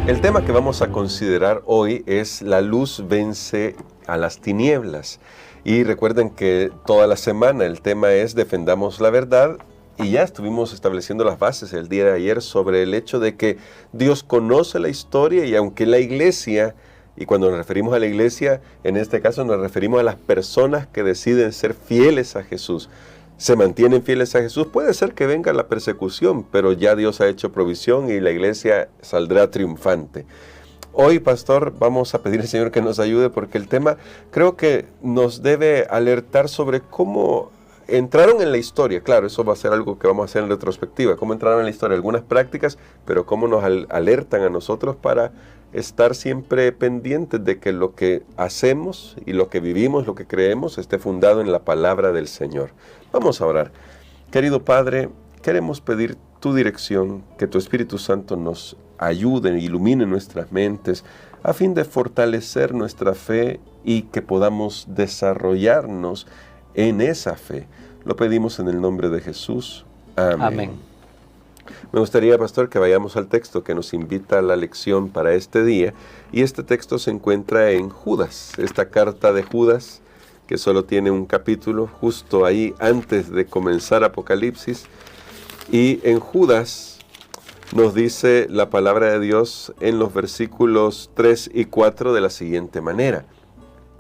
El tema que vamos a considerar hoy es la luz vence a las tinieblas. Y recuerden que toda la semana el tema es defendamos la verdad, y ya estuvimos estableciendo las bases el día de ayer sobre el hecho de que Dios conoce la historia, y aunque la iglesia, y cuando nos referimos a la iglesia, en este caso nos referimos a las personas que deciden ser fieles a Jesús, se mantienen fieles a Jesús, puede ser que venga la persecución, pero ya Dios ha hecho provisión y la iglesia saldrá triunfante. Hoy, pastor, vamos a pedir al Señor que nos ayude, porque el tema creo que nos debe alertar sobre cómo entraron en la historia. Claro, eso va a ser algo que vamos a hacer en retrospectiva, cómo entraron en la historia algunas prácticas, pero cómo nos alertan a nosotros para estar siempre pendientes de que lo que hacemos y lo que vivimos, lo que creemos, esté fundado en la palabra del Señor. Vamos a orar. Querido Padre, queremos pedir tu dirección, que tu Espíritu Santo nos ayude, ilumine nuestras mentes, a fin de fortalecer nuestra fe y que podamos desarrollarnos en esa fe. Lo pedimos en el nombre de Jesús. Amén. Amén. Me gustaría, pastor, que vayamos al texto que nos invita a la lección para este día. Y este texto se encuentra en Judas, esta carta de Judas, que solo tiene un capítulo, justo ahí antes de comenzar Apocalipsis. Y en Judas nos dice la palabra de Dios en los versículos 3 y 4 de la siguiente manera: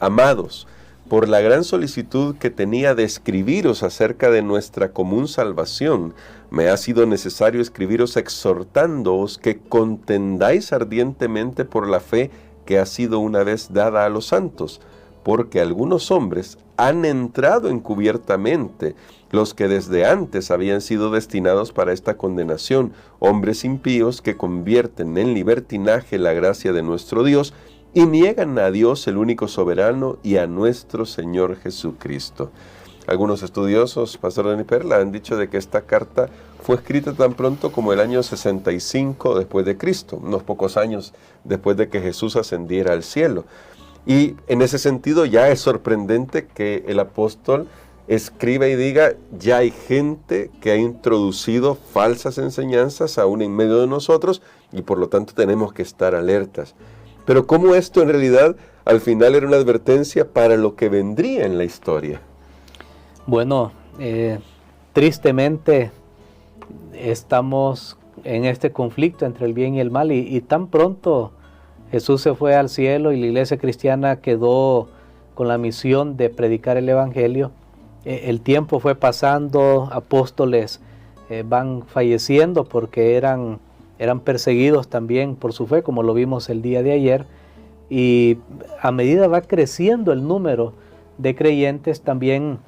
Amados, por la gran solicitud que tenía de escribiros acerca de nuestra común salvación, me ha sido necesario escribiros exhortándoos que contendáis ardientemente por la fe que ha sido una vez dada a los santos, porque algunos hombres han entrado encubiertamente, los que desde antes habían sido destinados para esta condenación, hombres impíos que convierten en libertinaje la gracia de nuestro Dios, y niegan a Dios, el único soberano, y a nuestro Señor Jesucristo. Algunos estudiosos, pastor Dani Perla, han dicho de que esta carta fue escrita tan pronto como el año 65 después de Cristo, unos pocos años después de que Jesús ascendiera al cielo. Y en ese sentido ya es sorprendente que el apóstol escriba y diga: ya hay gente que ha introducido falsas enseñanzas aún en medio de nosotros, y por lo tanto tenemos que estar alertas. Pero cómo esto en realidad al final era una advertencia para lo que vendría en la historia. Bueno, tristemente estamos en este conflicto entre el bien y el mal, y tan pronto Jesús se fue al cielo y la iglesia cristiana quedó con la misión de predicar el evangelio. El tiempo fue pasando, apóstoles van falleciendo porque eran perseguidos también por su fe, como lo vimos el día de ayer, y a medida va creciendo el número de creyentes, también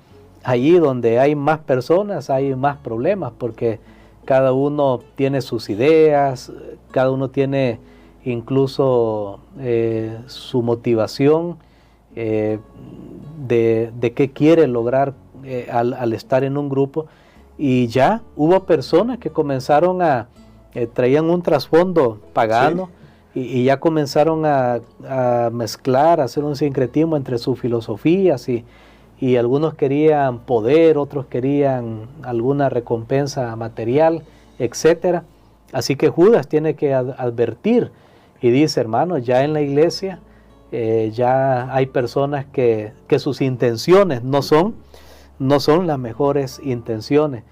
allí donde hay más personas hay más problemas, porque cada uno tiene sus ideas, cada uno tiene incluso su motivación de qué quiere lograr al estar en un grupo. Y ya hubo personas que comenzaron traían un trasfondo pagano, sí, y ya comenzaron a mezclar, a hacer un sincretismo entre sus filosofías, y algunos querían poder, otros querían alguna recompensa material, etc. Así que Judas tiene que advertir y dice: hermanos, ya en la iglesia ya hay personas que sus intenciones no son las mejores intenciones.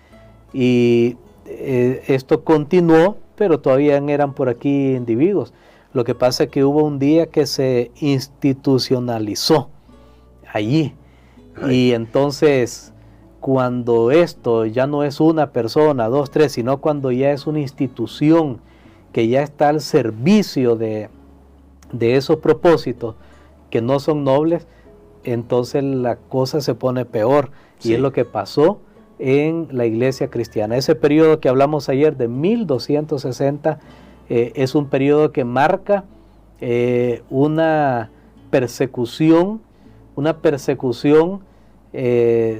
Y esto continuó, pero todavía eran por aquí individuos. Lo que pasa es que hubo un día que se institucionalizó allí. Y entonces, cuando esto ya no es una persona, dos, tres, sino cuando ya es una institución que ya está al servicio de esos propósitos que no son nobles, entonces la cosa se pone peor. Sí. Y es lo que pasó en la iglesia cristiana. Ese periodo que hablamos ayer de 1260 es un periodo que marca una persecución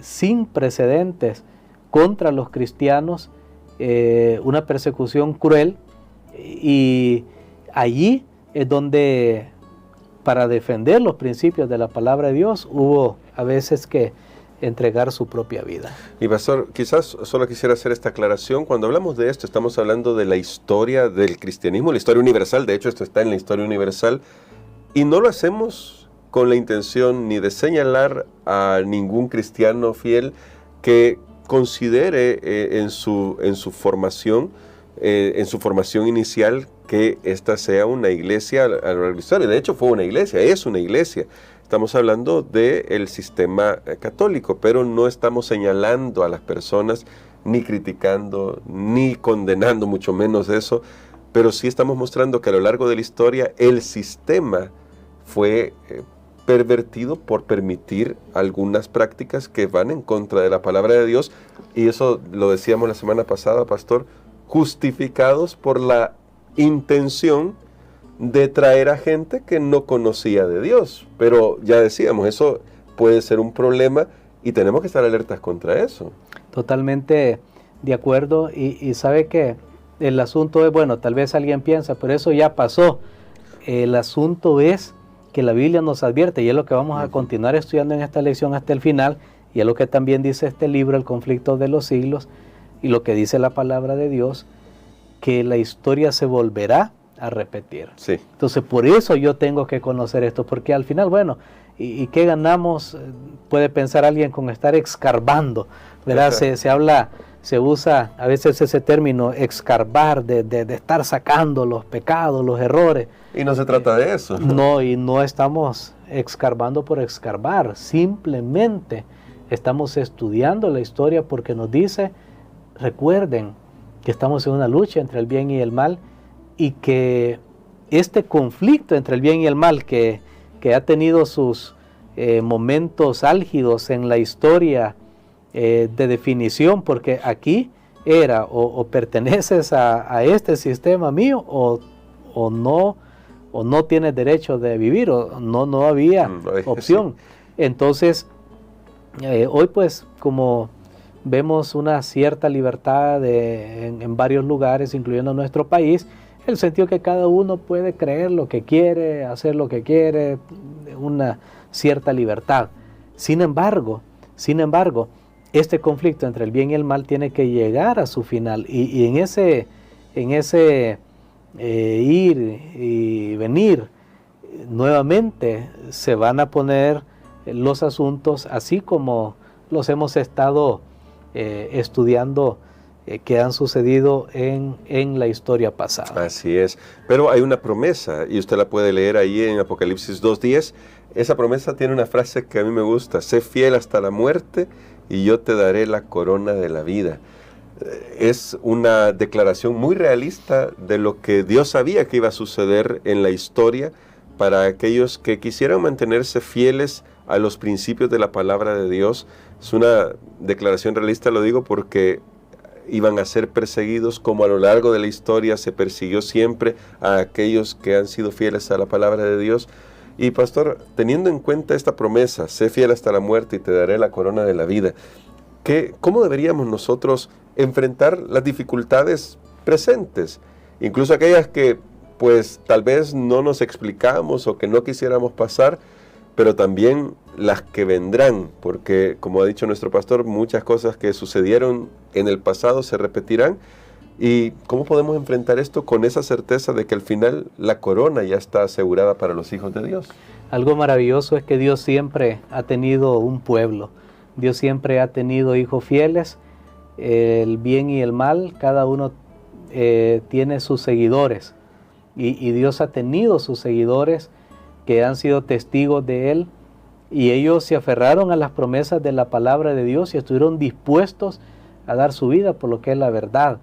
sin precedentes contra los cristianos, una persecución cruel, y allí es donde, para defender los principios de la palabra de Dios, hubo a veces que entregar su propia vida. Y pastor, quizás solo quisiera hacer esta aclaración. Cuando hablamos de esto, estamos hablando de la historia del cristianismo, la historia universal. De hecho, esto está en la historia universal. Y no lo hacemos con la intención ni de señalar a ningún cristiano fiel que considere en su formación inicial, que esta sea una iglesia a lo largo de la historia. De hecho, fue una iglesia, es una iglesia. Estamos hablando del sistema católico, pero no estamos señalando a las personas, ni criticando, ni condenando, mucho menos eso, pero sí estamos mostrando que a lo largo de la historia el sistema fue pervertido por permitir algunas prácticas que van en contra de la palabra de Dios, y eso lo decíamos la semana pasada, pastor, justificados por la intención de traer a gente que no conocía de Dios. Pero ya decíamos, eso puede ser un problema y tenemos que estar alertas contra eso. Totalmente de acuerdo, y sabe que el asunto es, bueno, tal vez alguien piensa, pero eso ya pasó. El asunto es que la Biblia nos advierte, y es lo que vamos a continuar estudiando en esta lección hasta el final, y es lo que también dice este libro, El conflicto de los siglos, y lo que dice la palabra de Dios, que la historia se volverá a repetir. Sí. Entonces, por eso yo tengo que conocer esto, porque al final, bueno, ¿y qué ganamos? Puede pensar alguien con estar escarbando, ¿verdad? Se usa a veces ese término, escarbar, de estar sacando los pecados, los errores. Y no se trata de eso. No, y no estamos escarbando por escarbar, simplemente estamos estudiando la historia porque nos dice, recuerden que estamos en una lucha entre el bien y el mal, y que este conflicto entre el bien y el mal que ha tenido sus momentos álgidos en la historia de definición, porque aquí era o perteneces a este sistema mío o no tienes derecho de vivir, o no había opción. Entonces, hoy pues como vemos una cierta libertad en varios lugares, incluyendo nuestro país, el sentido que cada uno puede creer lo que quiere, hacer lo que quiere, una cierta libertad. Sin embargo, este conflicto entre el bien y el mal tiene que llegar a su final, y en ese ir y venir, nuevamente se van a poner los asuntos así como los hemos estado estudiando, que han sucedido en la historia pasada. Así es, pero hay una promesa, y usted la puede leer ahí en Apocalipsis 2:10. Esa promesa tiene una frase que a mí me gusta: sé fiel hasta la muerte y yo te daré la corona de la vida. Es una declaración muy realista de lo que Dios sabía que iba a suceder en la historia para aquellos que quisieran mantenerse fieles a los principios de la palabra de Dios. Es una declaración realista, lo digo porque iban a ser perseguidos, como a lo largo de la historia se persiguió siempre a aquellos que han sido fieles a la palabra de Dios. Y pastor, teniendo en cuenta esta promesa, sé fiel hasta la muerte y te daré la corona de la vida, ¿cómo deberíamos nosotros enfrentar las dificultades presentes? Incluso aquellas que pues tal vez no nos explicamos o que no quisiéramos pasar, pero también las que vendrán, porque como ha dicho nuestro pastor, muchas cosas que sucedieron en el pasado se repetirán. ¿Y cómo podemos enfrentar esto con esa certeza de que al final la corona ya está asegurada para los hijos de Dios? Algo maravilloso es que Dios siempre ha tenido un pueblo, Dios siempre ha tenido hijos fieles, el bien y el mal, cada uno tiene sus seguidores, y Dios ha tenido sus seguidores que han sido testigos de Él, y ellos se aferraron a las promesas de la palabra de Dios y estuvieron dispuestos a dar su vida por lo que es la verdad,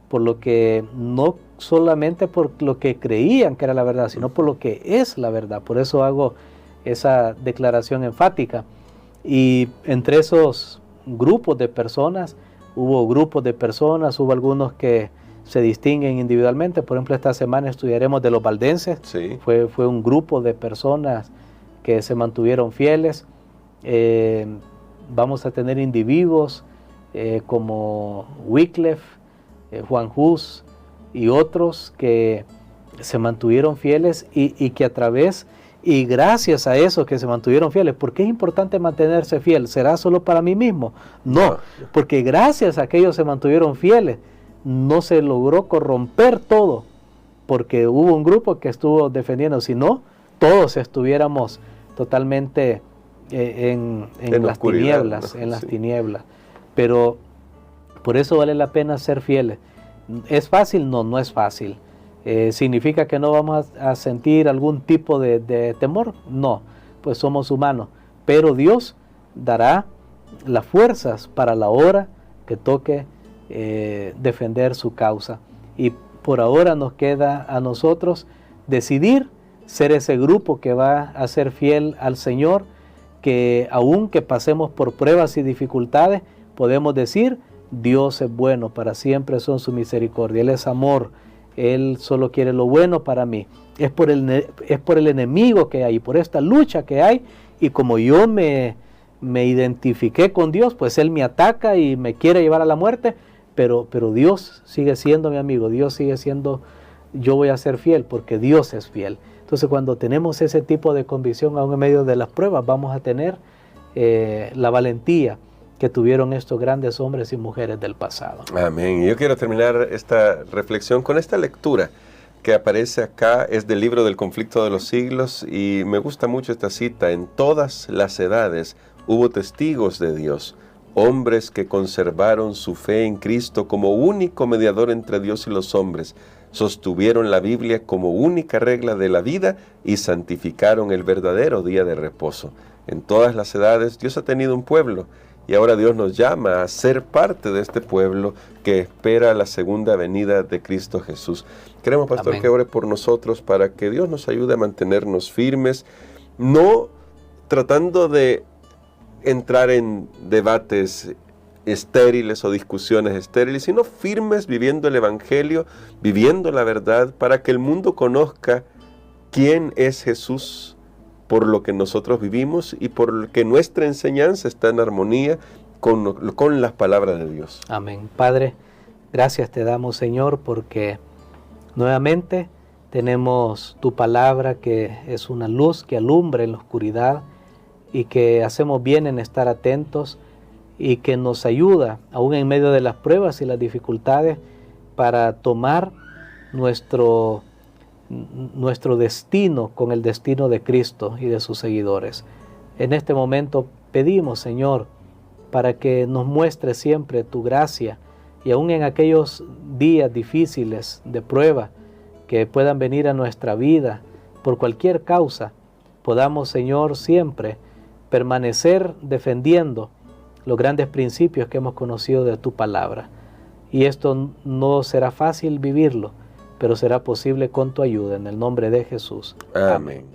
por lo que no solamente por lo que creían que era la verdad, sino por lo que es la verdad. Por eso hago esa declaración enfática. Y entre esos grupos de personas, hubo algunos que se distinguen individualmente. Por ejemplo, esta semana estudiaremos de los valdenses. Sí. Fue un grupo de personas que se mantuvieron fieles. Vamos a tener individuos como Wycliffe, Juan Hus y otros que se mantuvieron fieles y que a través Y gracias a eso que se mantuvieron fieles. ¿Por qué es importante mantenerse fiel? ¿Será solo para mí mismo? No, porque gracias a que ellos se mantuvieron fieles, no se logró corromper todo, porque hubo un grupo que estuvo defendiendo. Si no, todos estuviéramos totalmente en las tinieblas, ¿no? En las tinieblas. Pero por eso vale la pena ser fieles. ¿Es fácil? No, no es fácil. ¿Significa que no vamos a sentir algún tipo de temor? No, pues somos humanos. Pero Dios dará las fuerzas para la hora que toque defender su causa. Y por ahora nos queda a nosotros decidir ser ese grupo que va a ser fiel al Señor, que aunque pasemos por pruebas y dificultades, podemos decir, Dios es bueno, para siempre son su misericordia, Él es amor, Él solo quiere lo bueno para mí. Es por el enemigo que hay, por esta lucha que hay, y como yo me identifiqué con Dios, pues Él me ataca y me quiere llevar a la muerte, pero Dios sigue siendo mi amigo, Dios sigue siendo, yo voy a ser fiel porque Dios es fiel. Entonces cuando tenemos ese tipo de convicción aún en medio de las pruebas, vamos a tener la valentía que tuvieron estos grandes hombres y mujeres del pasado. Amén. Y yo quiero terminar esta reflexión con esta lectura que aparece acá, es del libro del Conflicto de los Siglos, y me gusta mucho esta cita: en todas las edades hubo testigos de Dios, hombres que conservaron su fe en Cristo como único mediador entre Dios y los hombres, sostuvieron la Biblia como única regla de la vida y santificaron el verdadero día de reposo. En todas las edades Dios ha tenido un pueblo, y ahora Dios nos llama a ser parte de este pueblo que espera la segunda venida de Cristo Jesús. Queremos, pastor, Amén, que ore por nosotros para que Dios nos ayude a mantenernos firmes, no tratando de entrar en debates estériles o discusiones estériles, sino firmes viviendo el Evangelio, viviendo la verdad, para que el mundo conozca quién es Jesús, por lo que nosotros vivimos y por lo que nuestra enseñanza está en armonía con las palabras de Dios. Amén. Padre, gracias te damos, Señor, porque nuevamente tenemos tu palabra, que es una luz que alumbra en la oscuridad, y que hacemos bien en estar atentos, y que nos ayuda, aún en medio de las pruebas y las dificultades, para tomar nuestro destino con el destino de Cristo y de sus seguidores. En este momento pedimos, Señor, para que nos muestre siempre tu gracia, y aún en aquellos días difíciles de prueba que puedan venir a nuestra vida por cualquier causa, podamos, Señor, siempre permanecer defendiendo los grandes principios que hemos conocido de tu palabra. Y esto no será fácil vivirlo, pero será posible con tu ayuda, en el nombre de Jesús. Amén.